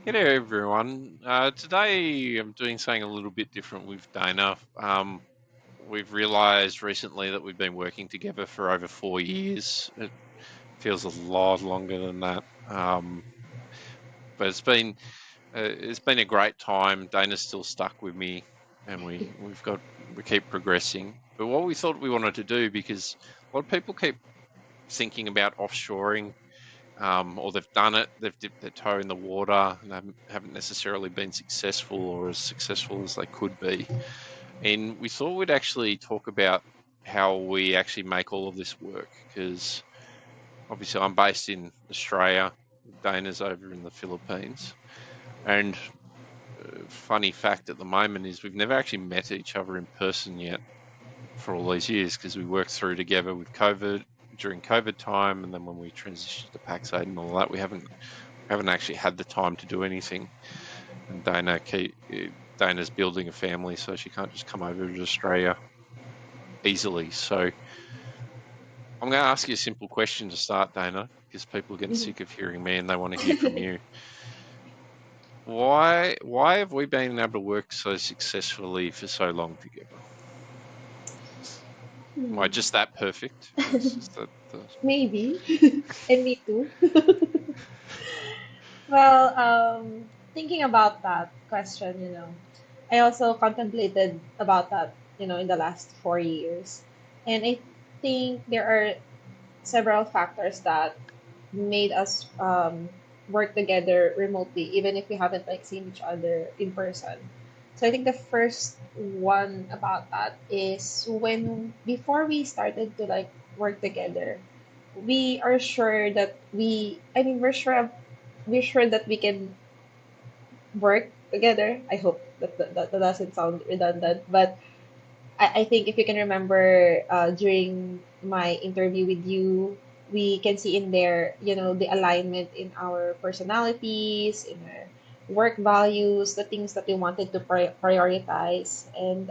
G'day everyone. Today I'm doing something a little bit different with Danah. We've realised recently that we've been working together for over 4 years. It feels a lot longer than that, but it's been a great time. Danah's still stuck with me, and we keep progressing. But what we thought we wanted to do, because a lot of people keep thinking about offshoring, or they've done it, they've dipped their toe in the water, and haven't necessarily been successful or as successful as they could be. And we thought we'd actually talk about how we actually make all of this work, because obviously I'm based in Australia, Dana's over in the Philippines, and funny fact at the moment is we've never actually met each other in person yet for all these years, because we worked through together with COVID during COVID time, and then when we transitioned to Pax 8 and all that, we haven't actually had the time to do anything. And Dana's building a family, so she can't just come over to Australia easily. So I'm going to ask you a simple question to start, Dana, because people are getting Mhm. sick of hearing me and they want to hear from you. Why have we been able to work so successfully for so long together? Am I Hmm. just that perfect? Is that the... Maybe. And me too. Well, thinking about that question, I also contemplated about that, in the last 4 years. And I think there are several factors that made us work together remotely, even if we haven't like seen each other in person. So I think the first one about that is when before we started to like work together, we are sure that we're sure that we can work together. I hope that doesn't sound redundant, but I think if you can remember during my interview with you, we can see in there, the alignment in our personalities, in our work values, the things that we wanted to prioritize, and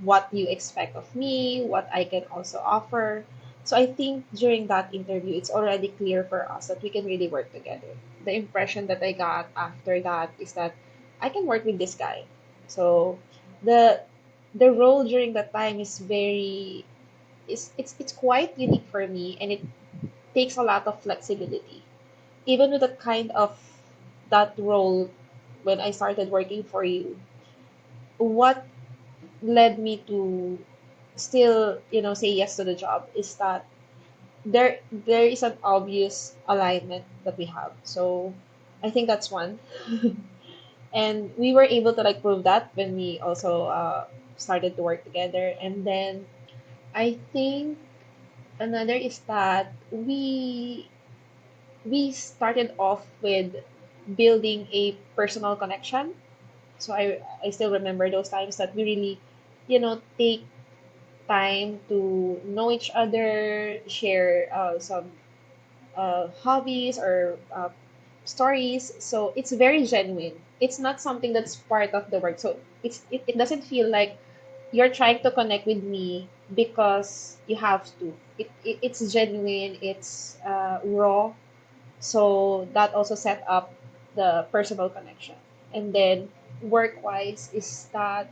what you expect of me, what I can also offer. So I think during that interview, it's already clear for us that we can really work together. The impression that I got after that is that I can work with this guy. So the the role during that time is very is it's quite unique for me, and it takes a lot of flexibility even with the kind of that role. When I started working for you, what led me to still say yes to the job is that there is an obvious alignment that we have. So I think that's one. And we were able to like prove that when we also started to work together. And then I think another is that we started off with building a personal connection. So I still remember those times that we really, take time to know each other, share some hobbies or stories. So it's very genuine. It's not something that's part of the work. So it doesn't feel like you're trying to connect with me because you have to. It's genuine. It's raw. So that also set up the personal connection. And then work wise is that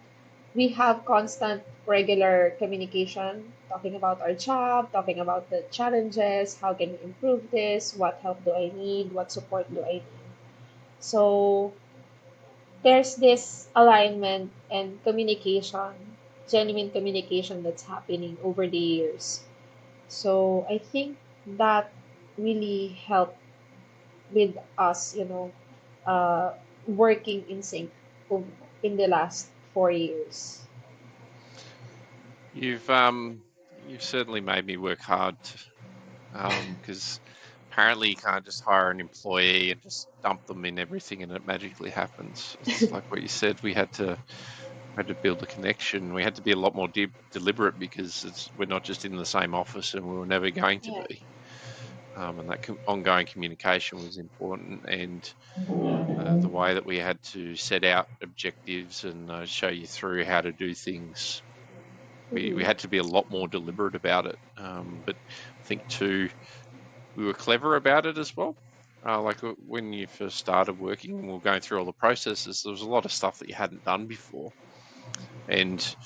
we have constant regular communication, talking about our job, talking about the challenges, how can we improve this, what help do I need, what support do I need. So there's this alignment and communication, genuine communication that's happening over the years. So I think that really helped with us, uh, working in sync in the last 4 years. You've certainly made me work hard, because apparently you can't just hire an employee and just dump them in everything and it magically happens. It's like what you said. We had to build a connection. We had to be a lot more deliberate, because we're not just in the same office, and we were never going to Yeah. be. And that ongoing communication was important, and the way that we had to set out objectives and show you through how to do things. We Mhm. had to be a lot more deliberate about it. But I think too, we were clever about it as well. when you first started working and we were going through all the processes, there was a lot of stuff that you hadn't done before, and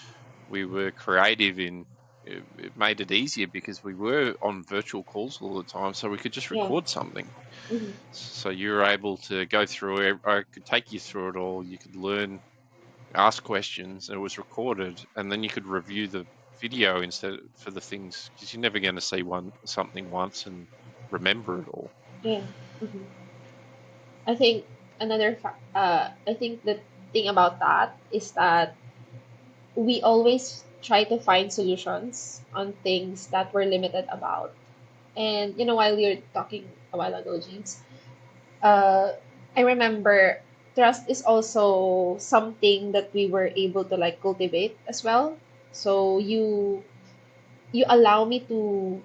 we were creative in. It made it easier because we were on virtual calls all the time, so we could just Yeah. record something. Mm-hmm. So you were able to go through it. I could take you through it all. You could learn, ask questions, and it was recorded, and then you could review the video instead for the things because you're never going to see something once and remember it all. Yeah. Mm-hmm. I think I think the thing about that is that we always try to find solutions on things that we're limited about. And while we were talking a while ago, James, uh, I remember trust is also something that we were able to like cultivate as well. So you allow me to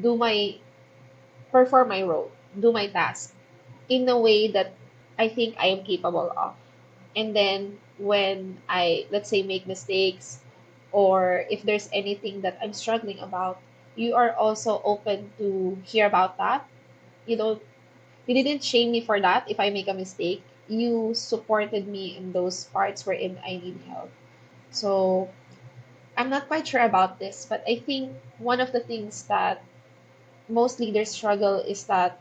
do my perform my role, do my task in a way that I think I am capable of. And then when I, let's say, make mistakes, or if there's anything that I'm struggling about, you are also open to hear about that. You don't, you didn't shame me for that if I make a mistake. You supported me in those parts wherein I need help. So I'm not quite sure about this, but I think one of the things that most leaders struggle is that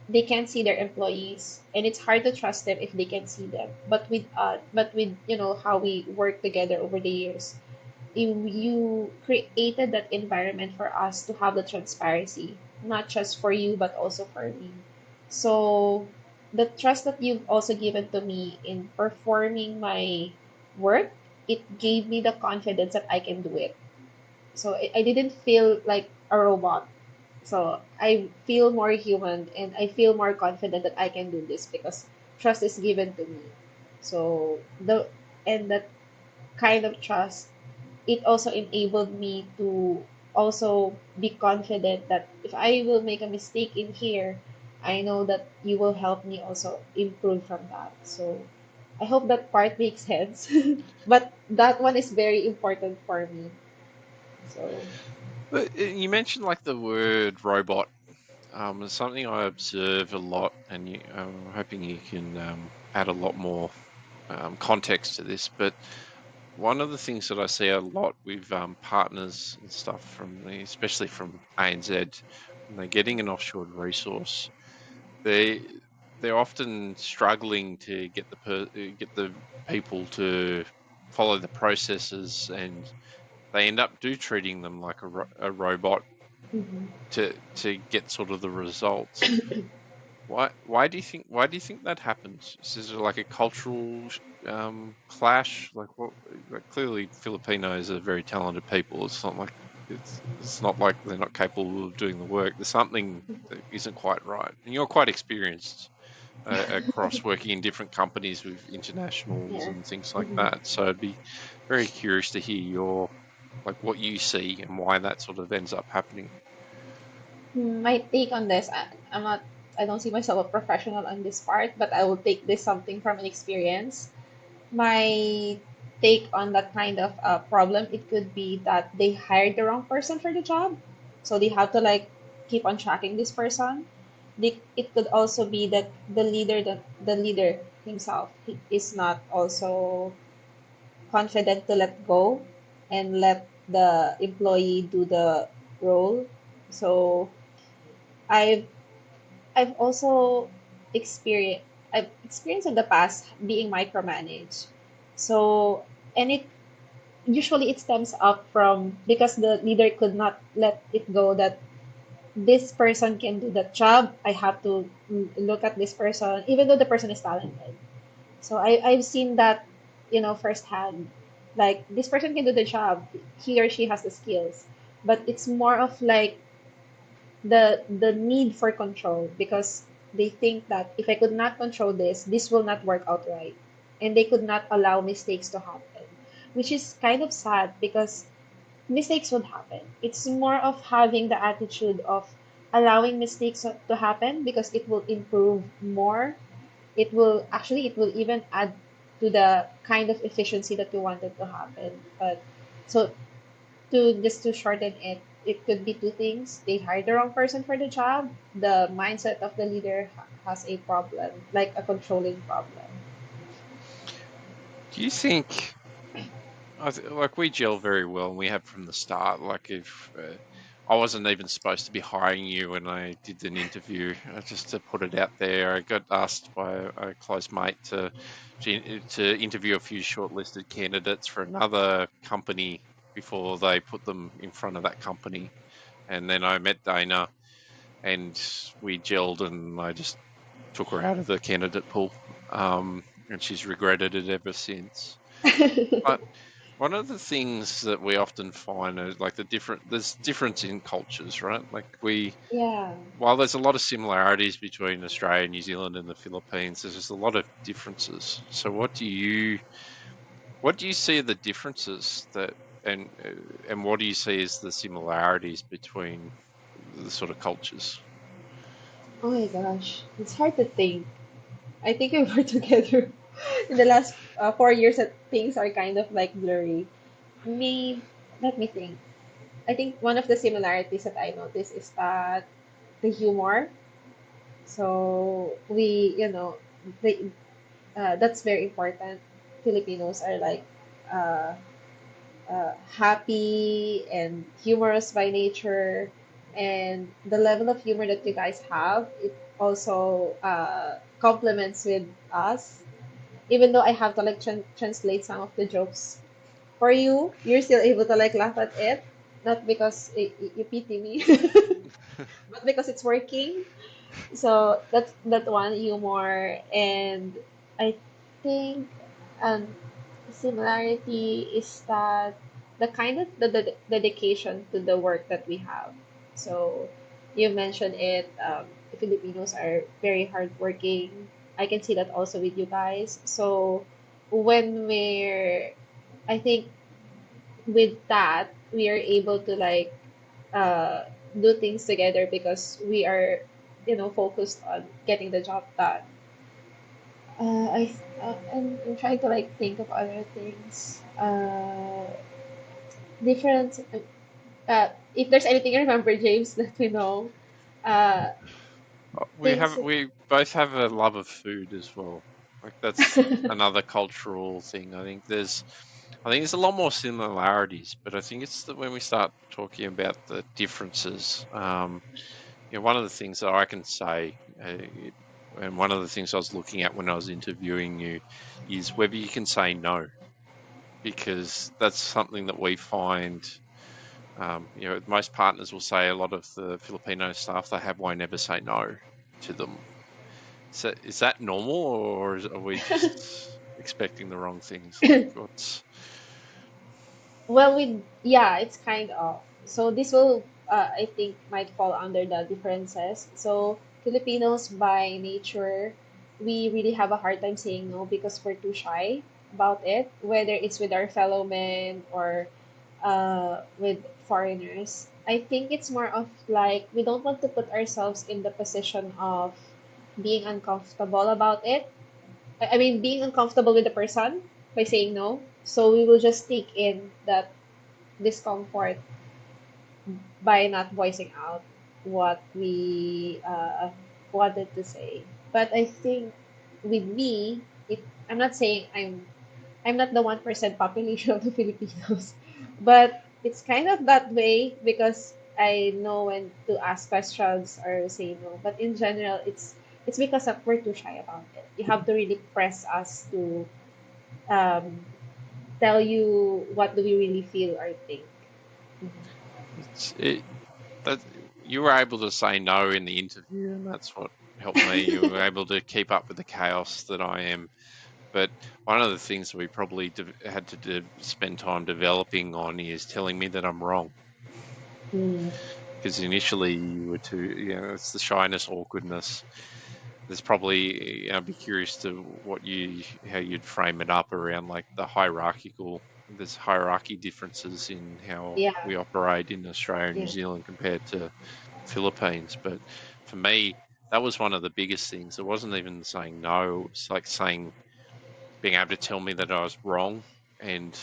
they can't see their employees, and it's hard to trust them if they can see them. But with how we work together over the years, you created that environment for us to have the transparency, not just for you but also for me. So the trust that you've also given to me in performing my work, it gave me the confidence that I can do it. So I didn't feel like a robot. So I feel more human and I feel more confident that I can do this because trust is given to me. So that kind of trust, it also enabled me to also be confident that if I will make a mistake in here, I know that you will help me also improve from that. So I hope that part makes sense. But that one is very important for me. So But you mentioned like the word robot. It's something I observe a lot, and I'm hoping you can add a lot more context to this. But one of the things that I see a lot with partners and stuff especially from ANZ, when they're getting an offshore resource, they they're often struggling to get the people to follow the processes, and they end up treating them like a robot mhm. to get sort of the results. Why do you think that happens? Is there like a cultural clash? Like what? Like clearly Filipinos are very talented people. It's not like they're not capable of doing the work. There's something that isn't quite right. And you're quite experienced across working in different companies with internationals Yeah. and things like Mhm. that. So I'd be very curious to hear what you see and why that sort of ends up happening. My take on this, I don't see myself a professional on this part, but I will take this something from an experience. My take on that kind of problem, it could be that they hired the wrong person for the job. So they have to like keep on tracking this person. It could also be that the leader himself is not also confident to let go and let the employee do the role. So I've I've also experienced I've experienced in the past being micromanaged. So and it usually it stems up from because the leader could not let it go that this person can do that job. I have to look at this person, even though the person is talented. So I've seen that, firsthand. Like this person can do the job. He or she has the skills. But it's more of like the need for control because they think that if I could not control this will not work out right. And they could not allow mistakes to happen. Which is kind of sad because mistakes would happen. It's more of having the attitude of allowing mistakes to happen because it will improve more. It will even add to the kind of efficiency that you wanted to happen. But so to just to shorten it, it could be two things. They hired the wrong person for the job. The mindset of the leader has a problem, like a controlling problem. Do you think like we gel very well, and we have from the start? Like if I wasn't even supposed to be hiring you when I did an interview, just to put it out there, I got asked by a close mate to interview a few shortlisted candidates for another company before they put them in front of that company, and then I met Dana, and we gelled, and I just took her out of the candidate pool, and she's regretted it ever since. But one of the things that we often find is like there's difference in cultures, right? Like Yeah. while there's a lot of similarities between Australia, New Zealand, and the Philippines, there's just a lot of differences. So what do you see are the differences and what do you see as the similarities between the sort of cultures? Oh my gosh, it's hard to think. I think we were together in the last 4 years that things are kind of like blurry. Me, let me think. I think one of the similarities that I noticed is that the humor. So that's very important. Filipinos are like uh, happy and humorous by nature, and the level of humor that you guys have, it also complements with us. Even though I have to like translate some of the jokes for you, you're still able to like laugh at it, not because you pity me, but because it's working. So that's that one humor, and I think um similarity is that the kind of the dedication to the work that we have. So you mentioned it. The Filipinos are very hardworking. I can see that also with you guys. So when I think with that, we are able to like uh, do things together because we are, focused on getting the job done. I'm trying to like think of other things. Different. If there's anything you remember, James, let me know. Uh, things. We both have a love of food as well. Like that's another cultural thing. I think there's a lot more similarities, but I think it's that when we start talking about the differences, one of the things that I can say, and one of the things I was looking at when I was interviewing you, is whether you can say no, because that's something that we find. Most partners will say a lot of the Filipino staff they have won't ever say no to them. So is that normal, or are we just expecting the wrong things? Like what's Well, yeah, it's kind of. So this will, I think, might fall under the differences. So Filipinos by nature, we really have a hard time saying no because we're too shy about it, whether it's with our fellow men or with foreigners. I think it's more of like we don't want to put ourselves in the position of being uncomfortable about it. I mean, being uncomfortable with the person by saying no. So we will just take in that discomfort by not voicing out what we wanted to say. But I think with me, I'm not saying I'm not the 1% population of the Filipinos, but it's kind of that way because I know when to ask questions or say no. But in general, it's because we're too shy about it. You have to really press us to um, tell you what do we really feel or think. it's it that you were able to say no in the interview, and that's what helped me. You were able to keep up with the chaos that I am. But one of the things that we probably had to spend time developing on is telling me that I'm wrong. Mm. Because initially you were too, it's the shyness, awkwardness. There's probably, I'd be curious to how you'd frame it up around like there's hierarchy differences in how Yeah, we operate in Australia and New yeah. Zealand compared to Philippines. But for me, that was one of the biggest things. It wasn't even saying no, it was like being able to tell me that I was wrong and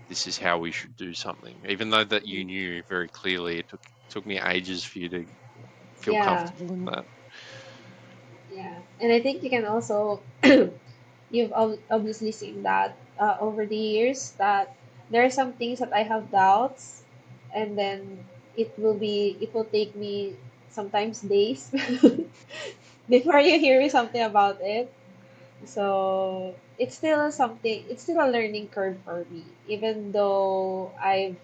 this is how we should do something, even though that you Mm. knew very clearly. It took me ages for you to feel Yeah, comfortable in that. yeah. And I think you can also, you've obviously seen that over the years that there are some things that I have doubts, and then it will take me sometimes days before you hear me something about it. So it's still a learning curve for me, even though I'm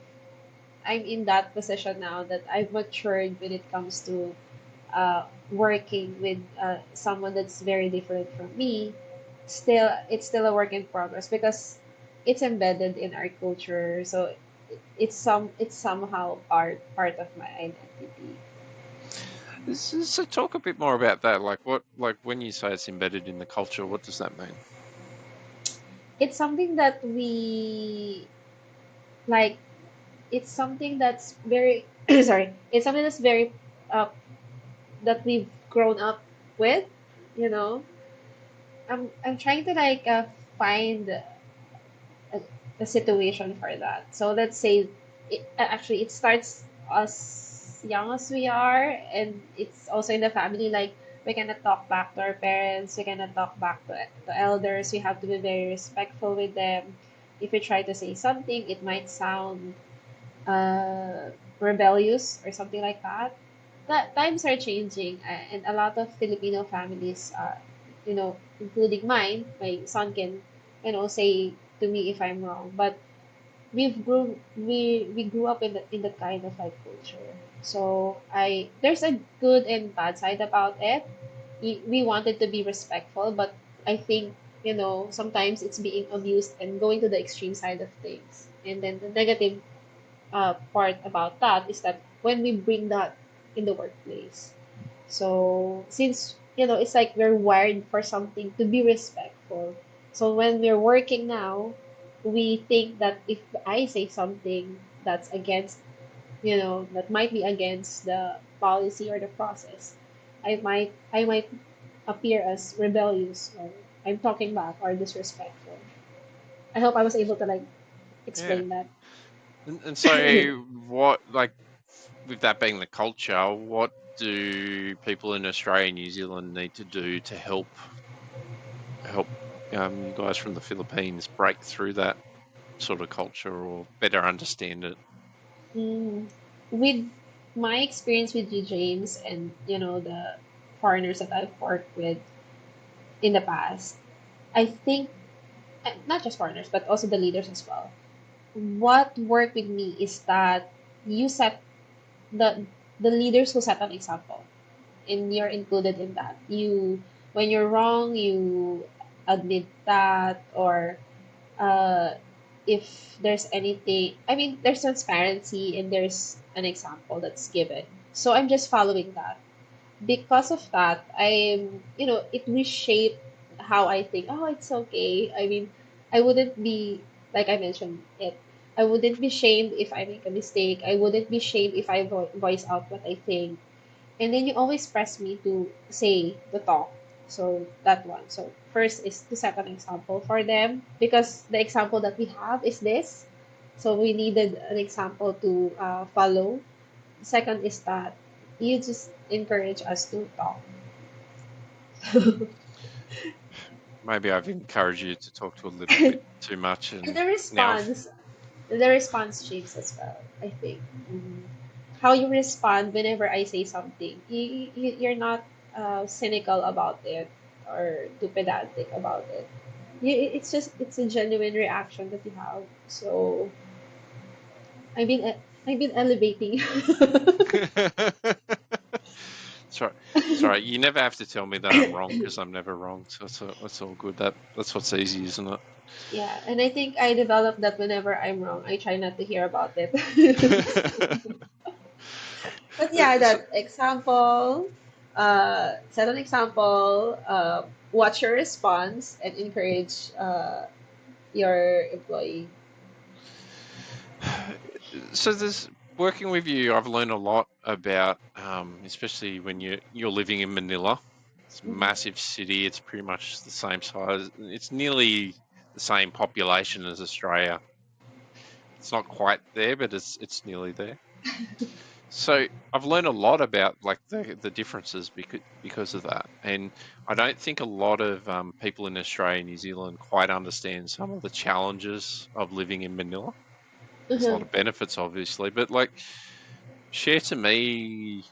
in that position now that I've matured when it comes to working with someone that's very different from me. It's still a work in progress because it's embedded in our culture. So it's somehow part of my identity. So talk a bit more about that. Like like when you say it's embedded in the culture, what does that mean? It's something that we like. It's something that's very sorry. It's something that's very uh, that we've grown up with. You know, I'm trying to find a, a situation for that. So let's say actually it starts as young as we are, and it's also in the family. Like we cannot talk back to our parents, we cannot talk back to elders. We have to be very respectful with them. If we try to say something, it might sound rebellious or something like that. That times are changing, and a lot of Filipino families, including mine, my son can say to me if I'm wrong. But we grew up in that kind of like culture. So I there's a good and bad side about it. We wanted to be respectful, but I think sometimes it's being abused and going to the extreme side of things. And then the negative part about that is that when we bring that in the workplace. So since it's like we're wired for something to be respectful. So when we're working now, we think that if I say something that's against, that might be against the policy or the process, I might appear as rebellious or I'm talking back or disrespectful. I hope I was able to Yeah. explain that. And so what like with that being the culture, what do people in Australia and New Zealand need to do to help you guys from the Philippines break through that sort of culture or better understand it? Mm, with my experience with you, James, and the foreigners that I've worked with in the past, I think not just foreigners but also the leaders as well. What worked with me is that you set the leaders who set an example, and you're included in that. You when you're wrong, you admit that, or uh, if there's anything, I mean, there's transparency and there's an example that's given. So I'm just following that. Because of that, it reshaped how I think. Oh, it's okay. I mean, I wouldn't be, like I mentioned it, I wouldn't be shamed if I make a mistake. I wouldn't be shamed if I voice out what I think. And then you always press me to say, to talk. So that one. So first is to set an example for them because the example that we have is this. So we needed an example to follow. Second is that you just encourage us to talk. Maybe I've encouraged you to talk to a little bit too much, And and now the response changes as well, I think. Mhm. How you respond whenever I say something. You're not cynical about it or too pedantic about it. It's a genuine reaction that you have. So I've been elevating. sorry, sorry. You never have to tell me that I'm wrong because I'm never wrong. So that's all good. That's what's easy, isn't Yeah, and I think I developed that whenever I'm wrong, I try not to hear about it. it? But yeah, So, that example, set an example, watch your response, and encourage your employee. so there's working with you. I've learned a lot about, especially when you're living in Manila. It's a Mhm. massive city. It's pretty much the same size. It's nearly the same population as Australia. It's not quite there, but it's nearly there. So I've learned a lot about like the differences because of that, and I don't think a lot of people in Australia and New Zealand quite understand some of the challenges of living in Manila. There's a lot Mhm. of benefits, obviously, but like share to me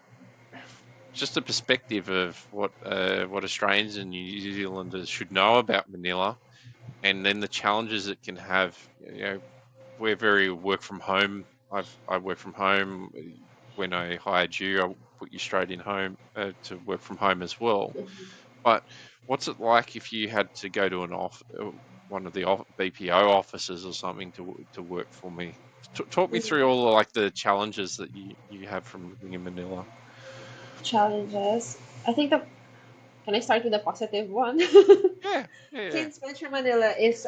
just a perspective of what Australians and New Zealanders should know about Manila, and then the challenges it can have. We're very work from home. I work from home. When I hired you, I put you straight in home to work from home as well. But what's it like if you had to go to one of the BPO offices or something to work for me? Talk me through Mhm. all like the challenges that you have from living in Manila. Challenges. I think the Can I start with the positive one? Yeah, yeah, yeah. Since Metro Manila is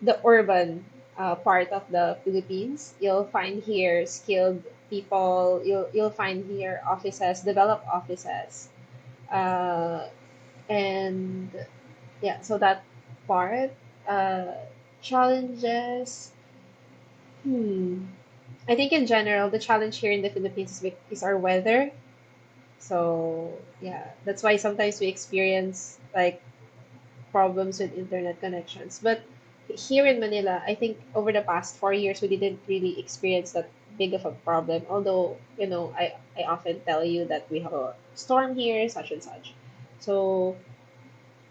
the urban part of the Philippines, you'll find here skilled people. You'll find here offices, developed offices, uh, and yeah. So that part, uh, challenges. Hmm. I think in general, the challenge here in the Philippines is our weather. So yeah, that's why sometimes we experience like problems with internet connections. But here in Manila, I think over the past 4 years, we didn't really experience that big of a problem. Although, I often tell you that we have a storm here, such and such. So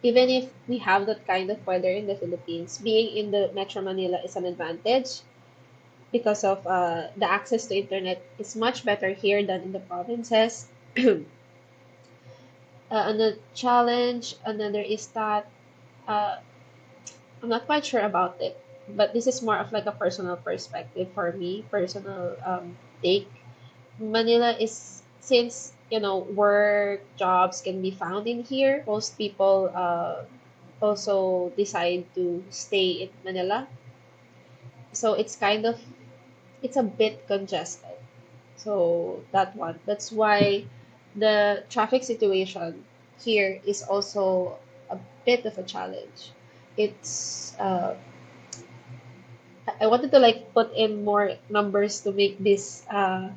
even if we have that kind of weather in the Philippines, being in the Metro Manila is an advantage because of the access to internet is much better here than in the provinces. Another challenge, another is that uh, I'm not quite sure about it, but this is more of like a personal perspective for me, personal take. Manila is since work jobs can be found in here. Most people also decide to stay in Manila, so it's a bit congested. So that's why the traffic situation here is also a bit of a challenge. It's I wanted to like put in more numbers to make this to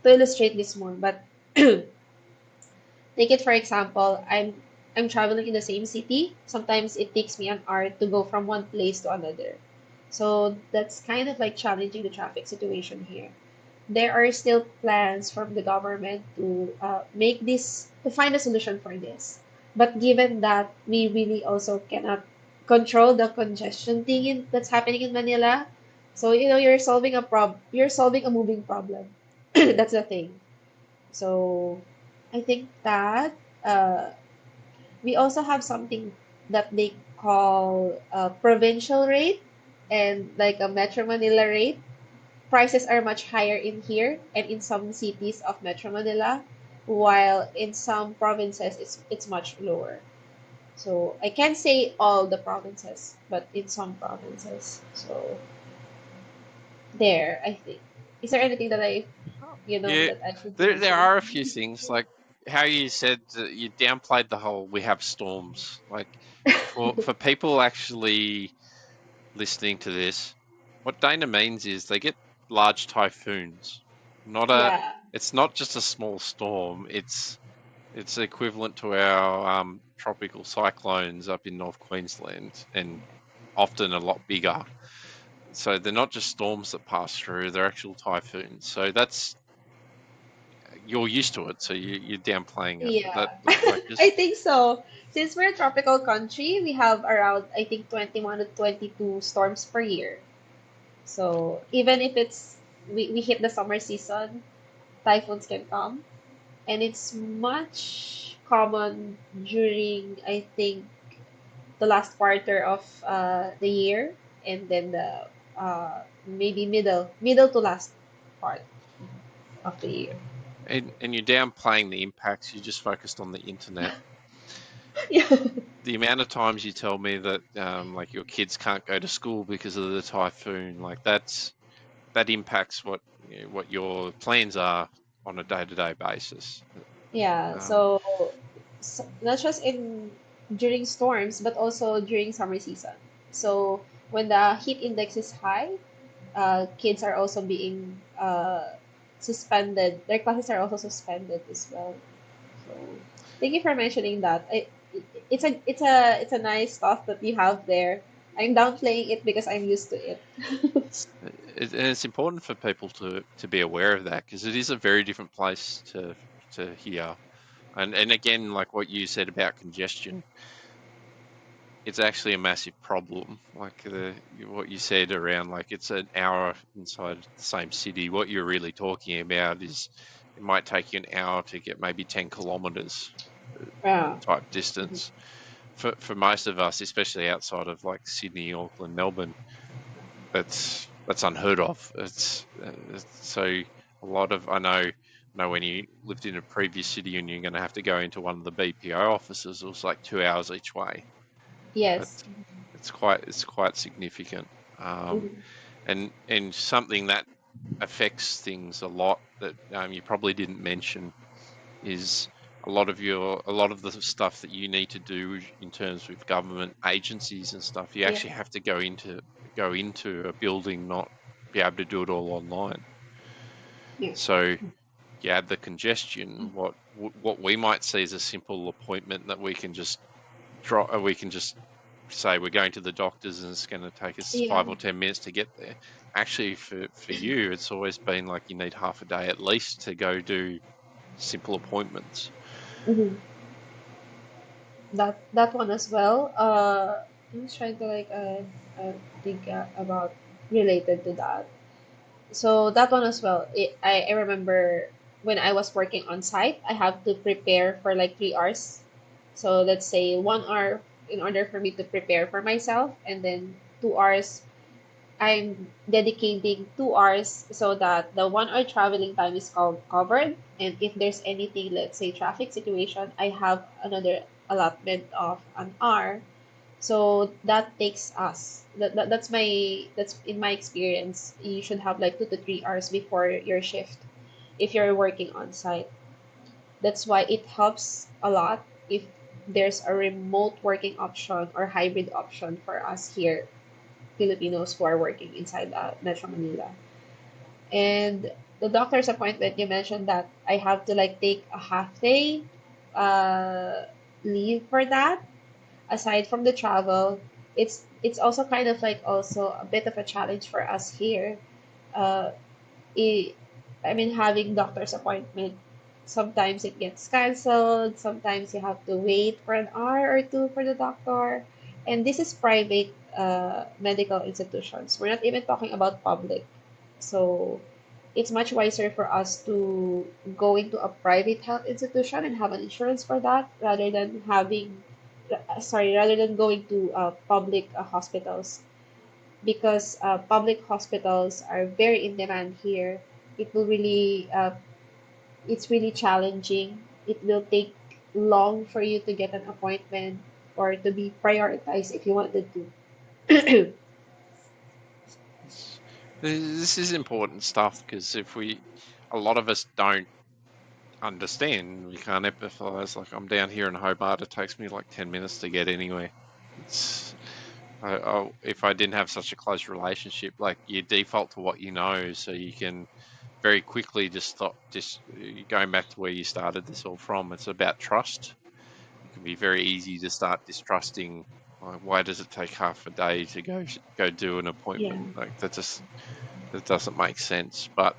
illustrate this more, but take it for example, I'm traveling in the same city. Sometimes it takes me an hour to go from one place to another. So that's kind of like challenging the traffic situation here. There are still plans from the government to make this to find a solution for this. But given that we really also cannot control the congestion thing that's happening in Manila, so you're solving a moving problem. That's the thing. So I think that uh, we also have something that they call a provincial rate and like a Metro Manila rate. Prices are much higher in here and in some cities of Metro Manila, while in some provinces it's much lower. So I can't say all the provinces, but in some provinces. So there, I think. Is there anything that Yeah, that I should there mention? are a few things like how you said that you downplayed the whole we have storms. Like for people actually listening to this, what Dana means is they get large typhoons. Not a Yeah, it's not just a small storm. It's equivalent to our tropical cyclones up in North Queensland and often a lot bigger. So they're not just storms that pass through, they're actual typhoons. So that's you're used to it, so you're downplaying it. That yeah. like I just think so. Since we're a tropical country, we have around I think 21 to 22 storms per year. So even if we hit the summer season, typhoons can come. And it's much common during I think the last quarter of the year and then the maybe middle to last part of the year. and you're downplaying the impacts. You just focused on the internet. Yeah. The amount of times you tell me that like your kids can't go to school because of the typhoon, like that impacts what your plans are on a day-to-day basis. Yeah, Um, so not just in during storms, but also during summer season. So when the heat index is high, kids are also being suspended. Their classes are also suspended as well. So thank you for mentioning that. It's a nice thought that you have there. I'm downplaying it because I'm used to it. And it's important for people to be aware of that because it is a very different place to here. And again, like what you said about congestion, it's actually a massive problem. Like what you said around, like it's an hour inside the same city. What you're really talking about is it might take you an hour to get maybe 10 kilometers Yeah. type distance. For most of us, especially outside of like Sydney, Auckland, Melbourne, that's unheard of. So a lot of I know when you lived in a previous city and you're going to have to go into one of the BPO offices, it was like 2 hours each way. Yes. That's it's quite significant, Mhm. and something that affects things a lot that you probably didn't mention is a lot of the stuff that you need to do in terms with government agencies and stuff. You Yeah. actually have to go into a building, not be able to do it all online. Yeah. So you add the congestion. What we might see as a simple appointment that we can just say we're going to the doctors and it's going to take us Yeah. 5 or 10 minutes to get there. Actually, for you, it's always been like you need half a day at least to go do simple appointments. Mhm. That one as well. I'm just trying to like think about related to that. So that one as well. I remember when I was working on site, I have to prepare for like 3 hours. So let's say 1 hour in order for me to prepare for myself, and then 2 hours I'm dedicating 2 hours so that the 1 hour traveling time is covered. And if there's anything, let's say traffic situation, I have another allotment of an hour. So that takes us. That's in my experience. You should have like 2 to 3 hours before your shift if you're working on site. That's why it helps a lot if there's a remote working option or hybrid option for us here Filipinos who are working inside Metro Manila. And the doctor's appointment, you mentioned that I have to like take a half day uh, leave for that. Aside from the travel, it's also kind of like also a bit of a challenge for us here. Uh, i I mean, having doctor's appointment, sometimes it gets canceled. Sometimes you have to wait for an hour or two for the doctor. And this is private medical institutions. We're not even talking about public. So it's much wiser for us to go into a private health institution and have an insurance for that rather than going to public hospitals because public hospitals are very in demand here. It will really, it's really challenging. It will take long for you to get an appointment or to be prioritized if you wanted to. This, this is important stuff because a lot of us don't understand. We can't empathise. Like I'm down here in Hobart, it takes me like 10 minutes to get anywhere. It's if I didn't have such a close relationship, like you default to what you know, so you can very quickly just stop. Just going back to where you started this all from. It's about trust. It can be very easy to start distrusting. Like, why does it take half a day to go do an Yeah. appointment? Like that doesn't make sense. But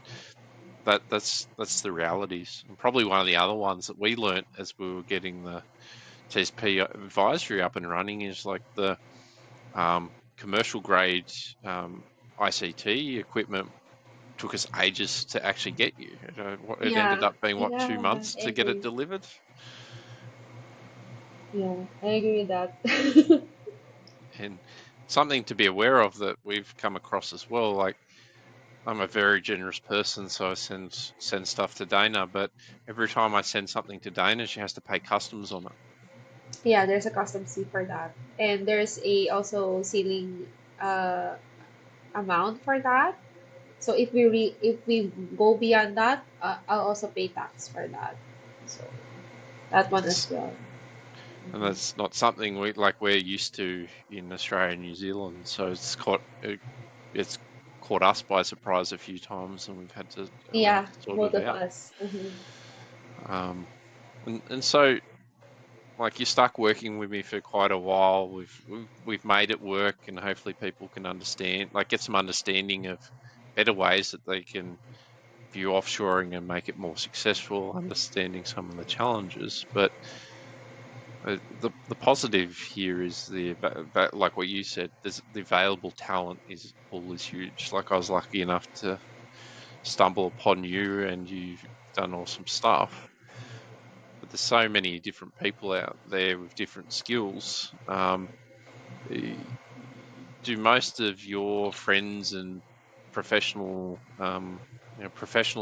that's the realities. And probably one of the other ones that we learnt as we were getting the TSP advisory up and running is like the commercial grade ICT equipment took us ages to actually get you. It ended Yeah. up being what, two Yeah. months I to get it agree. delivered. Yeah. I agree with that. And something to be aware of that we've come across as well. Like I'm a very generous person, so I send stuff to Dana. But every time I send something to Dana, she has to pay customs on it. Yeah, there's a custom fee for that. And there's a also ceiling uh, amount for that. So if we go beyond that, I'll also pay tax for that. So that one as It's well. and Mhm. that's not something we're used to in Australia and New Zealand. So it's caught us by surprise a few times, and we've had Yeah, to sort both it of out. us. Mhm. Um, and so like you're stuck working with me for quite a while. We've made it work, and hopefully people can understand, like get some understanding of better ways that they can view offshoring and make it more successful, understanding some of the challenges. But the positive here is like what you said, there's the available talent is pool is huge. Like I was lucky enough to stumble upon you, and you've done awesome stuff. But there's so many different people out there with different skills. Eh, do most of your friends and professional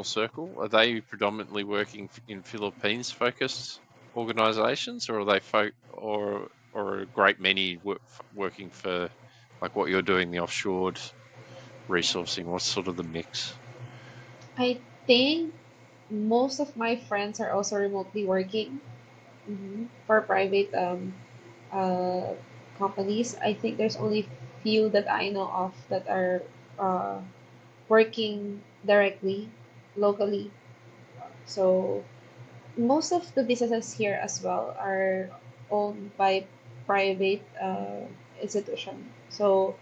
circle, are they predominantly working in Philippines focused organizations, or are or a great many working for like what you're doing, the offshored resourcing? What's sort of the mix? I think most of my friends are also remotely working, for private uh, companies. I think there's only few that I know of that are uh, working directly locally. So most of the businesses here as well are owned by private institution. So,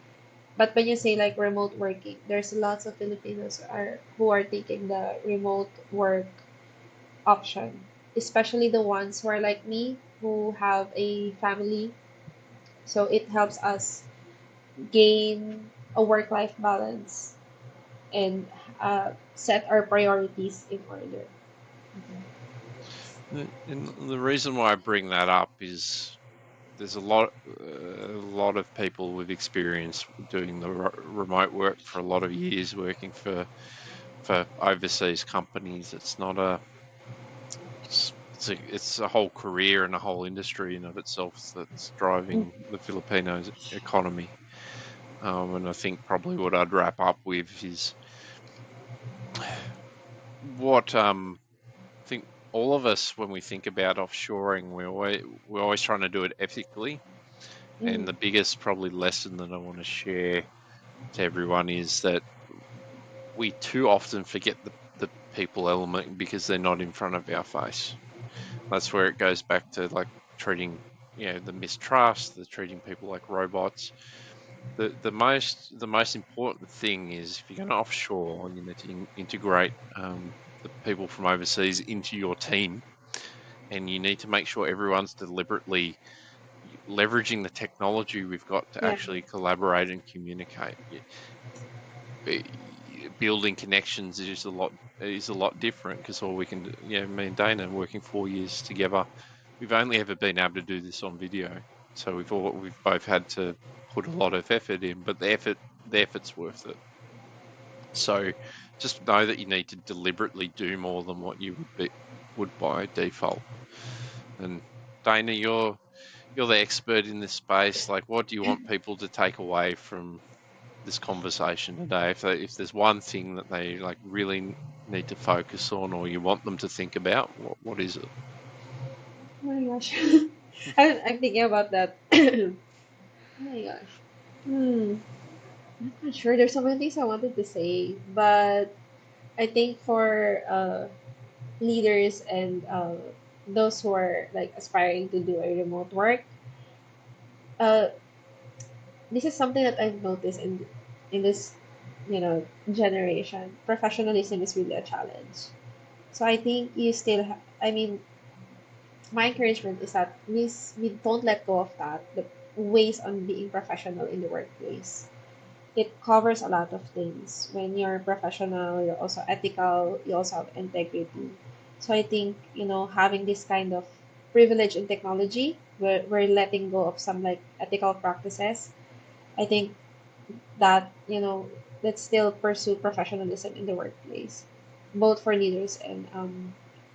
but when you say like remote working, there's lots of Filipinos are who are taking the remote work option, especially the ones who are like me who have a family. So it helps us gain a work-life balance and set our priorities in order. Mhm. And the reason why I bring that up is there's a lot of people with experience doing the remote work for a lot of years, working for overseas companies. It's not a it's a whole career and a whole industry in of itself that's Mm. driving the Filipino economy. And I think probably what I'd wrap up with is what I think all of us, when we think about offshoring, we're always trying to do it ethically. And Mm. the biggest probably lesson that I want to share to everyone is that we too often forget the people element because they're not in front of our face. That's where it goes back to like treating, the mistrust, the treating people like robots. The most important thing is if you're going to offshore, you need to integrate the people from overseas into your team, and you need to make sure everyone's deliberately leveraging the technology we've got to Yeah. actually collaborate and communicate. Building connections is a lot different because all we can do, me and Dana working 4 years together, we've only ever been able to do this on video. So we've both had to put a lot of effort in, but the effort's worth it. So just know that you need to deliberately do more than what you would by default. And Dana, you're the expert in this space. Like, what do you want people to take away from this conversation today? If there's one thing that they like really need to focus on, or you want them to think about, what is it? Oh my gosh. I'm thinking about that. Oh my gosh. Hmm. I'm not sure. There's so many things I wanted to say, but I think for leaders and those who are like aspiring to do a remote work, uh, this is something that I've noticed in this, generation. Professionalism is really a challenge. So I think you still, I mean, my encouragement is that we don't let go of that. The ways on being professional in the workplace. It covers a lot of things. When you're professional, you're also ethical, you also have integrity. So I think, having this kind of privilege in technology, where we're letting go of some like ethical practices, I think that, let's still pursue professionalism in the workplace, both for leaders and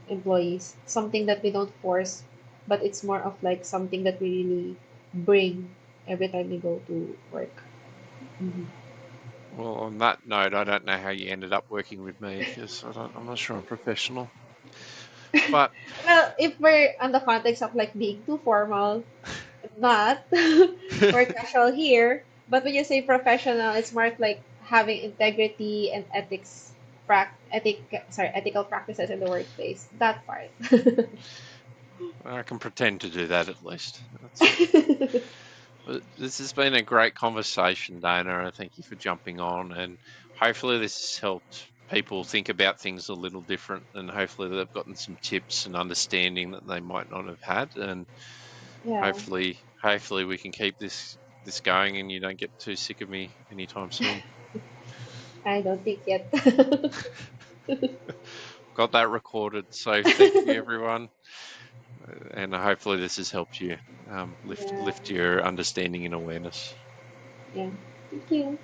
employees. Something that we don't force, but it's more of like something that we really bring every time we go to work. Mhm. Well, on that note, I don't know how you ended up working with me because I'm not sure I'm professional. But Well, if we're on the context of like being too formal, not. We're casual here. But when you say professional, it's more of like having integrity and ethical practices in the workplace. That part. I can pretend to do that at least. That's But this has been a great conversation, Dana. Thank you for jumping on, and hopefully this has helped people think about things a little different, and hopefully they've gotten some tips and understanding that they might not have had, and Yeah, hopefully we can keep this going, and you don't get too sick of me anytime soon. I don't think yet. Got that recorded, so thank you everyone, and hopefully this has helped you lift Yeah, lift your understanding and awareness. yeah. Thank you.